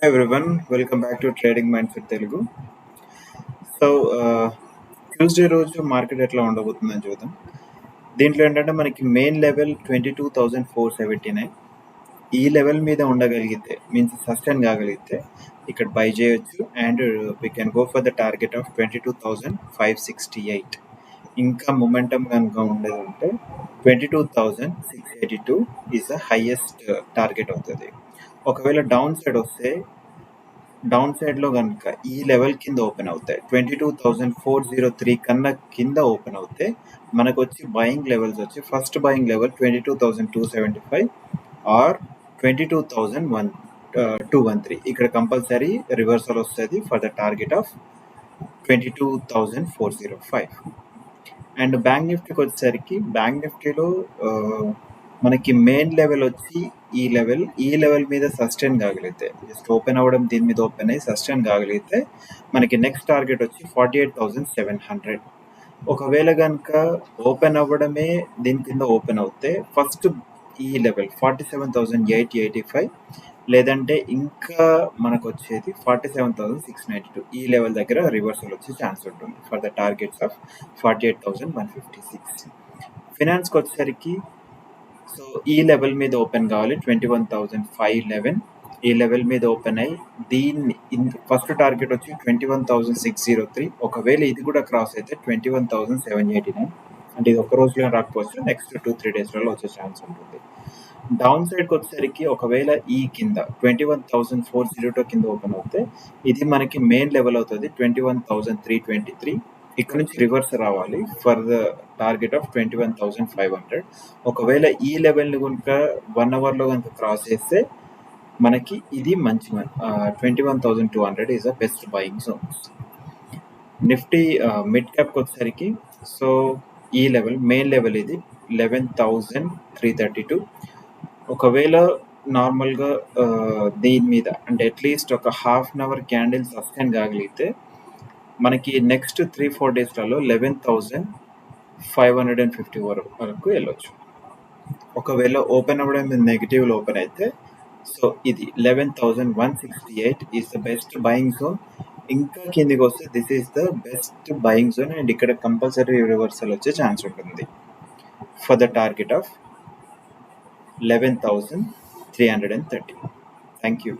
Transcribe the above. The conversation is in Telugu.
Hi everyone, welcome back to Trading Mindset Telugu. So Tuesday రోజు మార్కెట్ ఎట్లా ఉండబోతుందని చూద్దాం. దీంట్లో ఏంటంటే మనకి మెయిన్ లెవెల్ 22,479. ఈ లెవెల్ మీద ఉండగలిగితే మీన్స్ సస్టైన్ కాగలిగితే ఇక్కడ బై చేయొచ్చు and we can go for the target of 22,568. ఇంకా మొమెంటం కనుక ఉండేది ఉంటే 22,682 ఈజ్ ద హైయెస్ట్ టార్గెట్ అవుతుంది. ఒకవేళ డౌన్ సైడ్ వస్తే డౌన్ సైడ్లో కనుక ఈ లెవెల్ కింద ఓపెన్ అవుతాయి 22,403 కన్నా కింద ఓపెన్ అవుతే మనకు వచ్చి బయింగ్ లెవెల్స్ వచ్చి ఫస్ట్ బయింగ్ లెవెల్ 22,275 ఆర్ 22,213. ఇక్కడ కంపల్సరీ రివర్సల్ వస్తుంది for the target of 22,405. And bank నిఫ్టీకి వచ్చేసరికి బ్యాంక్ నిఫ్టీలో మనకి మెయిన్ లెవెల్ వచ్చి ఈ లెవెల్ మీద సస్టైన్ కాగలిగితే జస్ట్ ఓపెన్ అవ్వడం దీని మీద ఓపెన్ అయ్యి సస్టైన్ కాగలిగితే మనకి నెక్స్ట్ టార్గెట్ వచ్చి 48,700. ఒకవేళ కనుక ఓపెన్ అవ్వడమే దీని కింద ఓపెన్ అవుతే ఫస్ట్ ఈ లెవెల్ 47,885 లేదంటే ఇంకా మనకు వచ్చేది 47,692 ఈ లెవెల్ దగ్గర రివర్సల్ వచ్చే ఛాన్స్ ఉంటుంది ఫర్ ద టార్గెట్స్ ఆఫ్ 48,156. ఫినాన్స్కి వచ్చేసరికి సో ఈ లెవెల్ మీద ఓపెన్ కావాలి 21,511. ఈ లెవెల్ మీద ఓపెన్ అయ్యి దీన్ని ఫస్ట్ టార్గెట్ వచ్చి 21,603. ఒకవేళ ఇది కూడా క్రాస్ అయితే 21,789. అంటే ఇది ఒక రోజులో రాకపోవచ్చు, నెక్స్ట్ 2-3 డేస్లలో వచ్చే ఛాన్స్ ఉంటుంది. డౌన్ సైడ్కి వచ్చేసరికి ఒకవేళ ఈ కింద 21,402 కింద ఓపెన్ అవుతే ఇది మనకి మెయిన్ లెవెల్ అవుతుంది 21,323. ఇక్కడ నుంచి రివర్స్ రావాలి ఫర్ ద టార్గెట్ ఆఫ్ 21,500. ఒకవేళ ఈ లెవెల్ని కనుక 1 అవర్లో కనుక క్రాస్ చేస్తే మనకి ఇది మంచి 21,200 is the best buying zones. Nifty mid క్యాప్కి వచ్చేసరికి సో ఈ లెవెల్ మెయిన్ లెవెల్ ఇది 11,332. ఒకవేళ నార్మల్గా దీని మీద అంటే అట్లీస్ట్ ఒక half an hour candle sustain కాగలిగితే మనకి నెక్స్ట్ 3-4 డేస్లలో 11,550 వరకు వెళ్ళొచ్చు. ఒకవేళ ఓపెన్ అవ్వడం నెగిటివ్లో ఓపెన్ అయితే సో ఇది 11,168 is the best buying zone. ఇంకా కిందికి వస్తే this is the best buying zone and ఇక్కడ కంపల్సరీ రివర్సల్ వచ్చే ఛాన్స్ ఉంటుంది for the target of 11,330. Thank you.